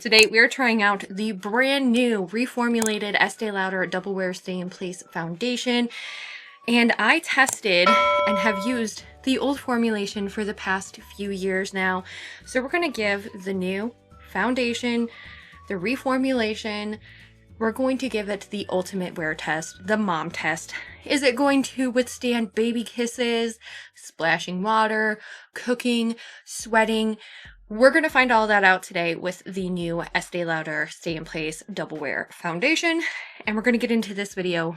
Today we are trying out the brand new reformulated Estee Lauder Double Wear Stay in Place foundation, and I tested and have used the old formulation for the past few years now. So we're going to give the new foundation, the reformulation, we're going to give it the ultimate wear test, the mom test. Is it going to withstand baby kisses, splashing water, cooking, sweating? We're going to find all that out today with the new Estee Lauder Stay in Place Double Wear Foundation, and we're going to get into this video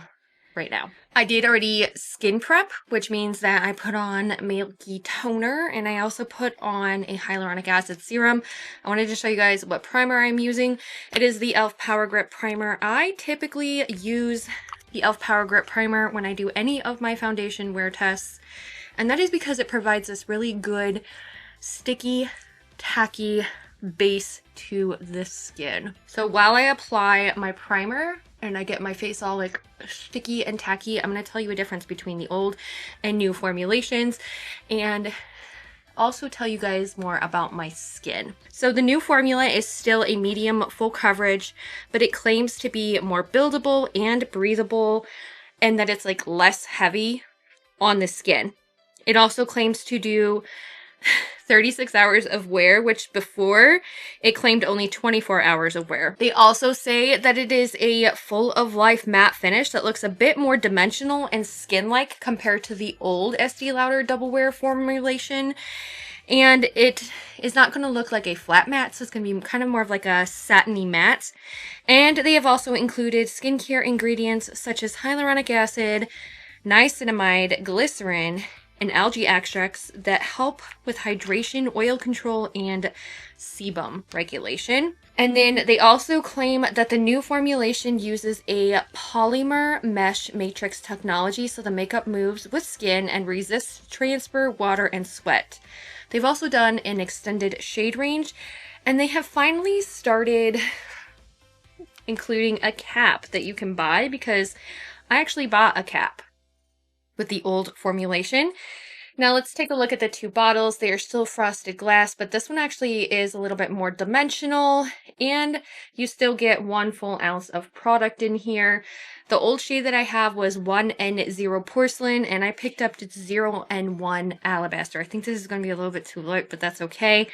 right now. I did already skin prep, which means that I put on milky toner, and I also put on a hyaluronic acid serum. I wanted to show you guys what primer I'm using. It is the e.l.f. Power Grip Primer. I typically use the e.l.f. Power Grip Primer when I do any of my foundation wear tests, and that is because it provides this really good, sticky, tacky base to the skin. So while I apply my primer and I get my face all like sticky and tacky, I'm going to tell you a difference between the old and new formulations and also tell you guys more about my skin. So the new formula is still a medium full coverage, but it claims to be more buildable and breathable, and that it's like less heavy on the skin. It also claims to do 36 hours of wear, which before it claimed only 24 hours of wear. They also say that it is a full of life matte finish that looks a bit more dimensional and skin-like compared to the old Estee Lauder Double Wear formulation. And it is not going to look like a flat matte, so it's going to be kind of more of like a satiny matte. And they have also included skincare ingredients such as hyaluronic acid, niacinamide, glycerin, and algae extracts that help with hydration, oil control, and sebum regulation. And then they also claim that the new formulation uses a polymer mesh matrix technology, so the makeup moves with skin and resists transfer, water, and sweat. They've also done an extended shade range, and they have finally started including a cap that you can buy, because I actually bought a cap with the old formulation. Now let's take a look at the two bottles. They are still frosted glass, but this one actually is a little bit more dimensional, and you still get 1 full ounce of product in here. The old shade that I have was 1N0 porcelain, and I picked up 0N1 alabaster. I think this is going to be a little bit too light, but that's okay.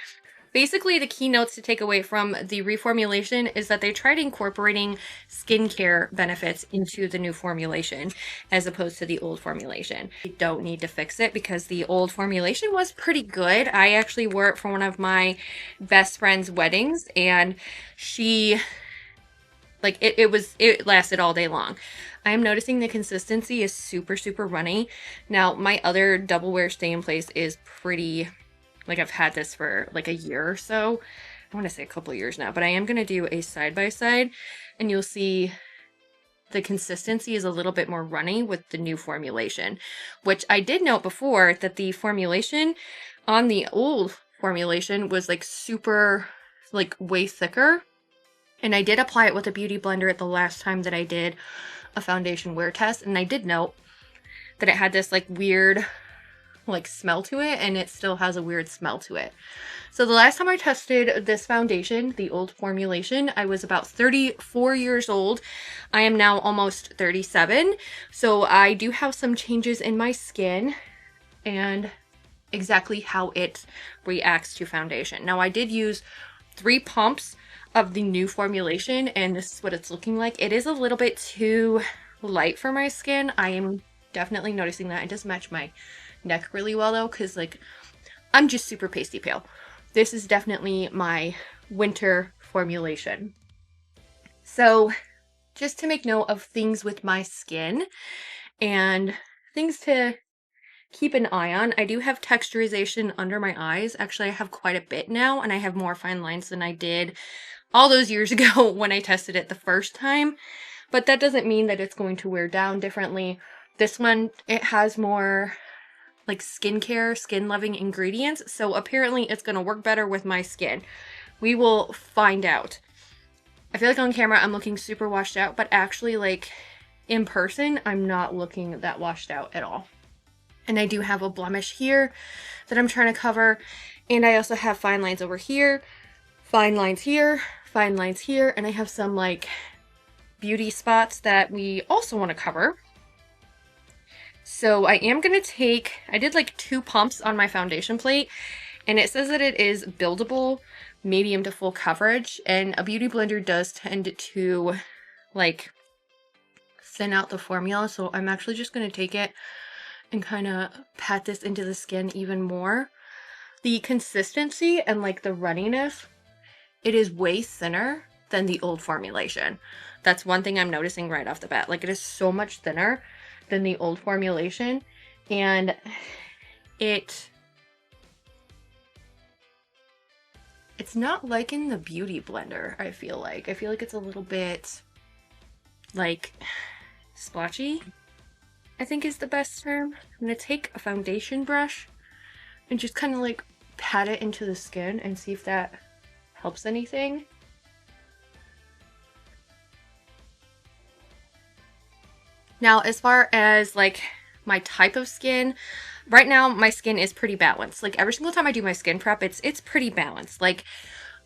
Basically, the key notes to take away from the reformulation is that they tried incorporating skincare benefits into the new formulation as opposed to the old formulation. You don't need to fix it because the old formulation was pretty good. I actually wore it for one of my best friend's weddings, and she, like, it lasted all day long. I am noticing the consistency is super, super runny. Now, my other Double Wear Stay in Place is pretty... like, I've had this for like a year or so. I want to say a couple of years now, but I am going to do a side-by-side, and you'll see the consistency is a little bit more runny with the new formulation, which I did note before that the formulation on the old formulation was like super, like way thicker. And I did apply it with a beauty blender at the last time that I did a foundation wear test, and I did note that it had this like weird like smell to it, and it still has a weird smell to it. So the last time I tested this foundation, the old formulation, I was about 34 years old. I am now almost 37, so I do have some changes in my skin and exactly how it reacts to foundation. Now, I did use 3 pumps of the new formulation, and this is what it's looking like. It is a little bit too light for my skin. I am definitely noticing that. It does match my neck really well though, because like I'm just super pasty pale. This is definitely my winter formulation. So just to make note of things with my skin and things to keep an eye on, I do have texturization under my eyes. Actually, I have quite a bit now, and I have more fine lines than I did all those years ago when I tested it the first time, but that doesn't mean that it's going to wear down differently. This one, it has more like skincare, skin-loving ingredients, so apparently it's going to work better with my skin. We will find out. I feel like on camera I'm looking super washed out, but actually like in person I'm not looking that washed out at all. And I do have a blemish here that I'm trying to cover, and I also have fine lines over here, fine lines here, fine lines here, and I have some like beauty spots that we also want to cover. So I am going to take, I did like 2 pumps on my foundation plate, and it says that it is buildable, medium to full coverage, and a beauty blender does tend to like thin out the formula. So I'm actually just going to take it and kind of pat this into the skin even more. The consistency and like the runniness, it is way thinner than the old formulation. That's one thing I'm noticing right off the bat. Like, it is so much thinner than the old formulation, and it's not like in the beauty blender. I feel like it's a little bit like splotchy, I think is the best term. I'm gonna take a foundation brush and just kind of like pat it into the skin and see if that helps anything. Now, as far as like my type of skin, right now my skin is pretty balanced. Like, every single time I do my skin prep, it's pretty balanced. Like,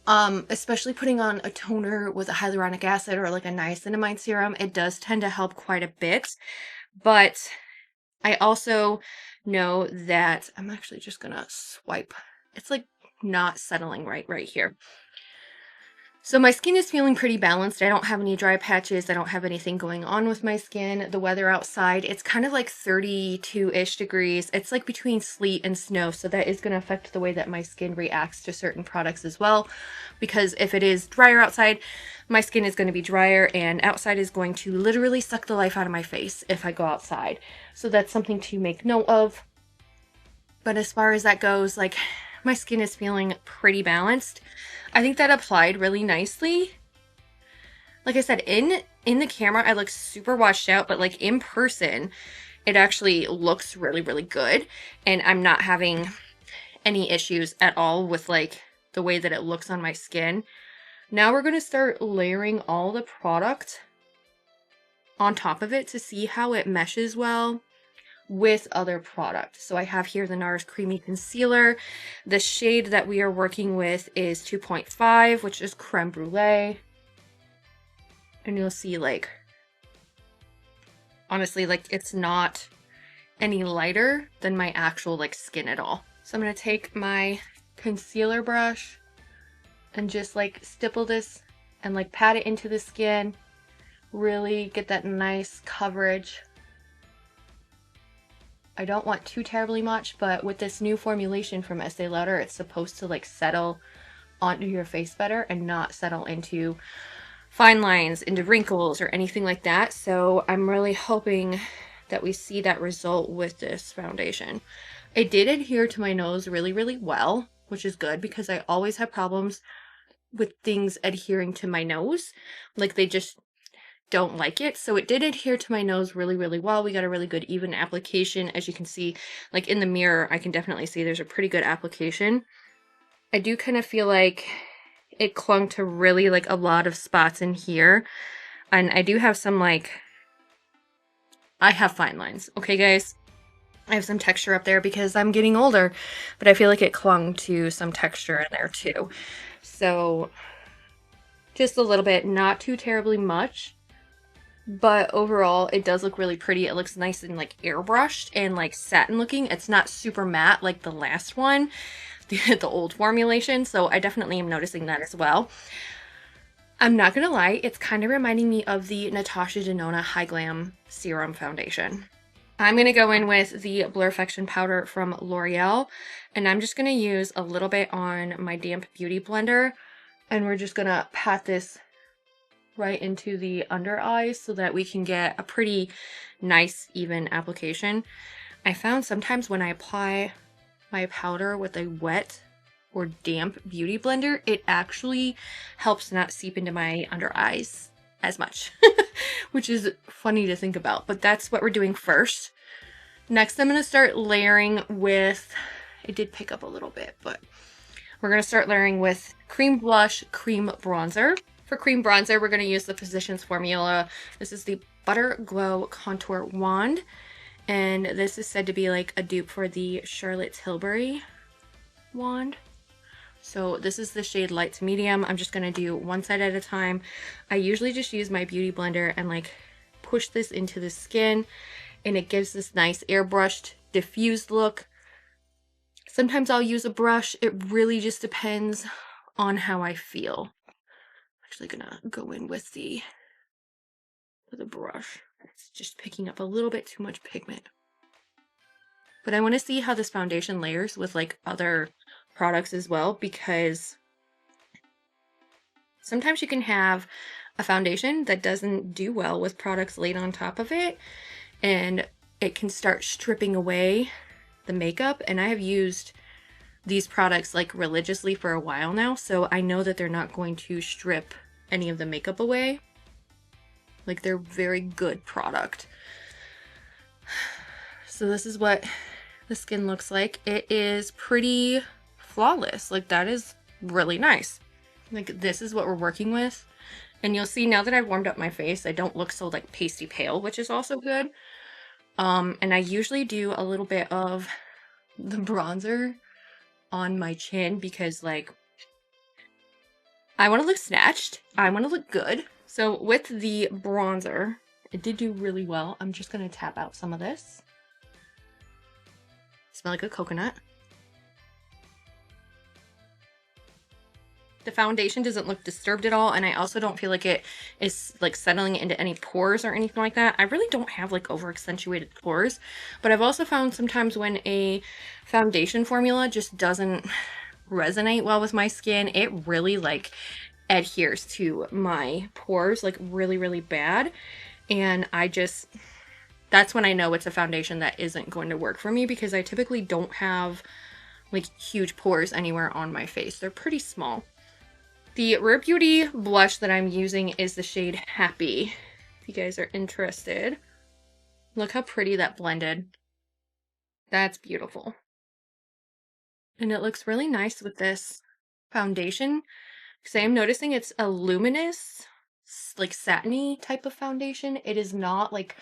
especially putting on a toner with a hyaluronic acid or like a niacinamide serum, it does tend to help quite a bit. But I also know that I'm actually just gonna swipe. It's like not settling right here. So my skin is feeling pretty balanced. I don't have any dry patches. I don't have anything going on with my skin. The weather outside, it's kind of like 32-ish degrees. It's like between sleet and snow. So that is going to affect the way that my skin reacts to certain products as well. Because if it is drier outside, my skin is going to be drier, and outside is going to literally suck the life out of my face if I go outside. So that's something to make note of. But as far as that goes, like, my skin is feeling pretty balanced. I think that applied really nicely. Like I said, in the camera, I look super washed out, but like in person, it actually looks really good. And I'm not having any issues at all with like the way that it looks on my skin. Now we're going to start layering all the product on top of it to see how it meshes well with other products. So I have here the NARS Creamy Concealer. The shade that we are working with is 2.5, which is Creme Brulee. And you'll see, like, honestly, like, it's not any lighter than my actual, like, skin at all. So I'm going to take my concealer brush and just, like, stipple this and, like, pat it into the skin. Really get that nice coverage. I don't want too terribly much, but with this new formulation from Estee Lauder, it's supposed to like settle onto your face better and not settle into fine lines, into wrinkles, or anything like that. So I'm really hoping that we see that result with this foundation. It did adhere to my nose really well, which is good because I always have problems with things adhering to my nose. Like, they just don't like it. So it did adhere to my nose really well. We got a really good even application. As you can see, like in the mirror, I can definitely see there's a pretty good application. I do kind of feel like it clung to really like a lot of spots in here. And I do have some like, I have fine lines. Okay, guys? I have some texture up there because I'm getting older, but I feel like it clung to some texture in there too. So just a little bit, not too terribly much. But overall, it does look really pretty. It looks nice and like airbrushed and like satin looking. It's not super matte like the last one, the old formulation. So I definitely am noticing that as well. I'm not gonna lie, it's kind of reminding me of the Natasha Denona High Glam Serum Foundation. I'm gonna go in with the Blurfection powder from L'Oreal, and I'm just gonna use a little bit on my damp beauty blender, and we're just gonna pat this right into the under eyes so that we can get a pretty nice even application. I found sometimes when I apply my powder with a wet or damp beauty blender, it actually helps not seep into my under eyes as much, which is funny to think about, but that's what we're doing first. Next, I'm going to start layering with, it did pick up a little bit, but we're going to start layering with cream blush, cream bronzer. For cream bronzer, we're going to use the Physicians Formula. This is the Butter Glow Contour Wand, and this is said to be like a dupe for the Charlotte Tilbury wand. So this is the shade light to medium. I'm just gonna do one side at a time. I usually just use my beauty blender and like push this into the skin, and it gives this nice airbrushed, diffused look. Sometimes I'll use a brush. It really just depends on how I feel. I'm actually gonna go in with the brush. It's just picking up a little bit too much pigment. But I want to see how this foundation layers with like other products as well, because sometimes you can have a foundation that doesn't do well with products laid on top of it, and it can start stripping away the makeup. And I have used these products like religiously for a while now, so I know that they're not going to strip any of the makeup away. Like, they're very good product. So this is what the skin looks like. It is pretty flawless. Like, that is really nice. Like, this is what we're working with. And you'll see now that I've warmed up my face, I don't look so like pasty pale, which is also good. And I usually do a little bit of the bronzer on my chin because like I want to look snatched. I want to look good. So with the bronzer, it did do really well. I'm just going to tap out some of this. Smell like a coconut. The foundation doesn't look disturbed at all, and I also don't feel like it is like settling into any pores or anything like that. I really don't have like over accentuated pores, but I've also found sometimes when a foundation formula just doesn't resonate well with my skin, it really like adheres to my pores like really, really bad. And that's when I know it's a foundation that isn't going to work for me, because I typically don't have like huge pores anywhere on my face. They're pretty small. The Rare Beauty blush that I'm using is the shade Happy, if you guys are interested. Look how pretty that blended. That's beautiful. And it looks really nice with this foundation, because I am noticing it's a luminous, like satiny type of foundation. It is not like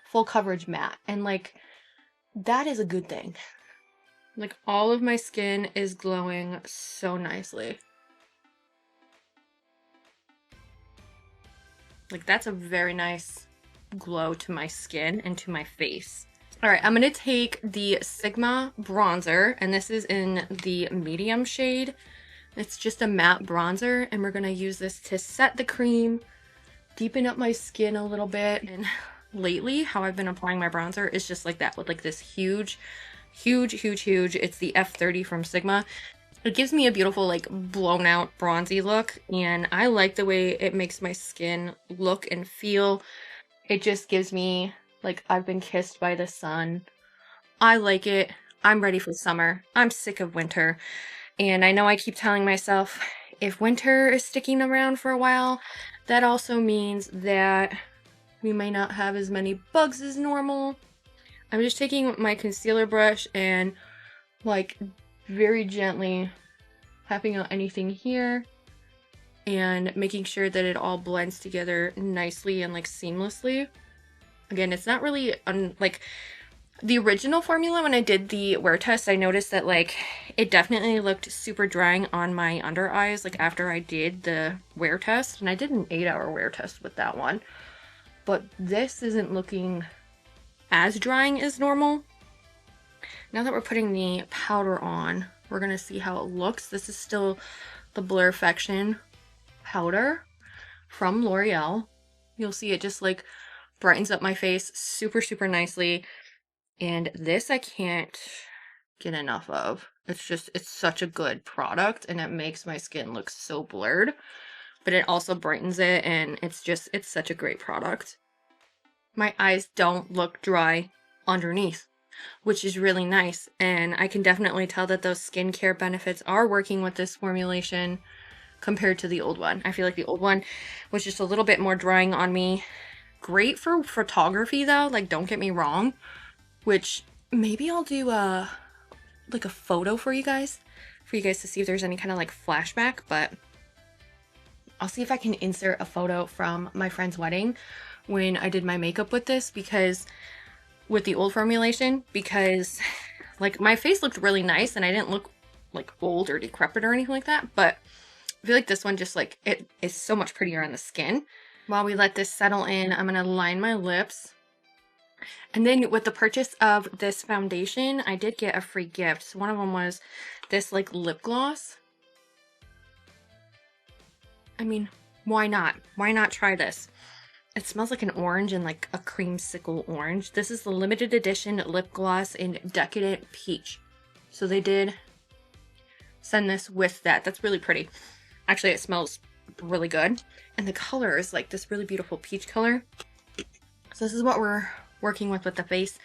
full coverage matte, and like that is a good thing. Like, all of my skin is glowing so nicely. Like, that's a very nice glow to my skin and to my face. All right, I'm gonna take the Sigma bronzer, and this is in the medium shade. It's just a matte bronzer, and we're gonna use this to set the cream, deepen up my skin a little bit. And lately, how I've been applying my bronzer is just like that, with like this huge, it's the F30 from Sigma. It gives me a beautiful, like, blown out bronzy look, and I like the way it makes my skin look and feel. It just gives me, like, I've been kissed by the sun. I like it. I'm ready for summer. I'm sick of winter. And I know I keep telling myself, if winter is sticking around for a while, that also means that we may not have as many bugs as normal. I'm just taking my concealer brush and, like, very gently tapping out anything here and making sure that it all blends together nicely and like seamlessly. Again, it's not really like the original formula. When I did the wear test, I noticed that like it definitely looked super drying on my under eyes like after I did the wear test, and I did an 8-hour wear test with that one. But this isn't looking as drying as normal. Now that we're putting the powder on, we're going to see how it looks. This is still the Blurfection powder from L'Oreal. You'll see it just like brightens up my face super, super nicely. And this I can't get enough of. It's such a good product, and it makes my skin look so blurred, but it also brightens it, and it's such a great product. My eyes don't look dry underneath, which is really nice, and I can definitely tell that those skincare benefits are working with this formulation compared to the old one. I feel like the old one was just a little bit more drying on me. Great for photography though, like don't get me wrong, which maybe I'll do like a photo for you guys to see if there's any kind of like flashback, but I'll see if I can insert a photo from my friend's wedding when I did my makeup with this, because with the old formulation, because like my face looked really nice and I didn't look like old or decrepit or anything like that, but I feel like this one just like, it is so much prettier on the skin. While we let this settle in, I'm gonna line my lips. And then with the purchase of this foundation, I did get a free gift. So one of them was this like lip gloss. I mean, why not? Why not try this? It smells like an orange and like a creamsicle orange. This is the limited edition lip gloss in Decadent Peach. So they did send this with that. That's really pretty. Actually, it smells really good. And the color is like this really beautiful peach color. So this is what we're working with the face.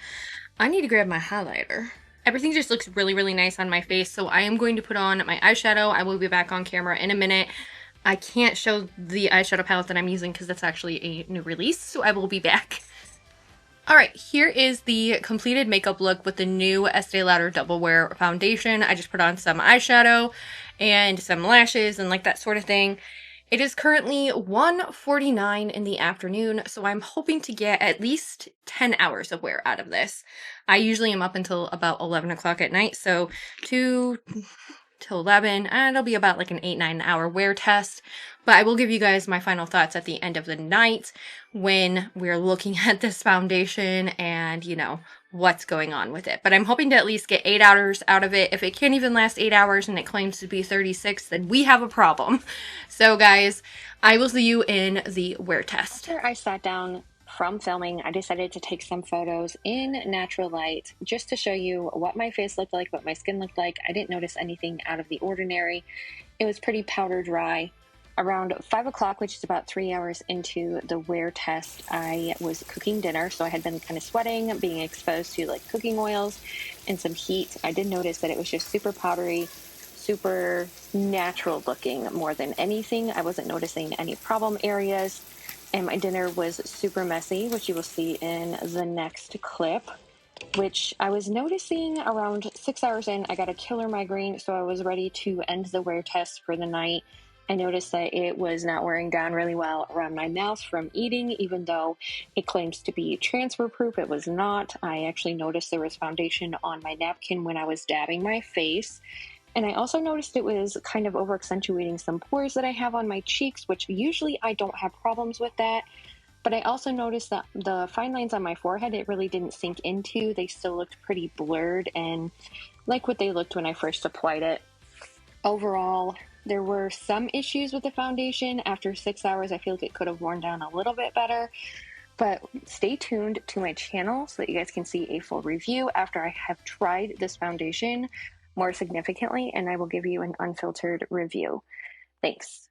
I need to grab my highlighter. Everything just looks really, really nice on my face. So I am going to put on my eyeshadow. I will be back on camera in a minute. I can't show the eyeshadow palette that I'm using because that's actually a new release. So I will be back. All right, here is the completed makeup look with the new Estee Lauder Double Wear Foundation. I just put on some eyeshadow and some lashes and like that sort of thing. It is currently 1:49 in the afternoon, so I'm hoping to get at least 10 hours of wear out of this. I usually am up until about 11 o'clock at night, so 2 till 11, and it'll be about like an 8-9 hour wear test. But I will give you guys my final thoughts at the end of the night when we're looking at this foundation and, you know, what's going on with it. But I'm hoping to at least get 8 hours out of it. If it can't even last 8 hours and it claims to be 36, then we have a problem. So guys, I will see you in the wear test. After I sat down from filming, I decided to take some photos in natural light just to show you what my face looked like, what my skin looked like. I didn't notice anything out of the ordinary. It was pretty powder dry. Around 5 o'clock, which is about 3 hours into the wear test, I was cooking dinner, so I had been kind of sweating, being exposed to like cooking oils and some heat. I did notice that it was just super powdery, super natural looking more than anything. I wasn't noticing any problem areas, and my dinner was super messy, which you will see in the next clip. Which I was noticing around 6 hours in. I got a killer migraine, so I was ready to end the wear test for the night. I noticed that it was not wearing down really well around my mouth from eating, even though it claims to be transfer proof. It was not. I actually noticed there was foundation on my napkin when I was dabbing my face. And I also noticed it was kind of over accentuating some pores that I have on my cheeks, which usually I don't have problems with that. But I also noticed that the fine lines on my forehead, it really didn't sink into. They still looked pretty blurred and like what they looked when I first applied it. Overall, there were some issues with the foundation. After 6 hours, I feel like it could have worn down a little bit better. But stay tuned to my channel so that you guys can see a full review after I have tried this foundation more significantly, and I will give you an unfiltered review. Thanks.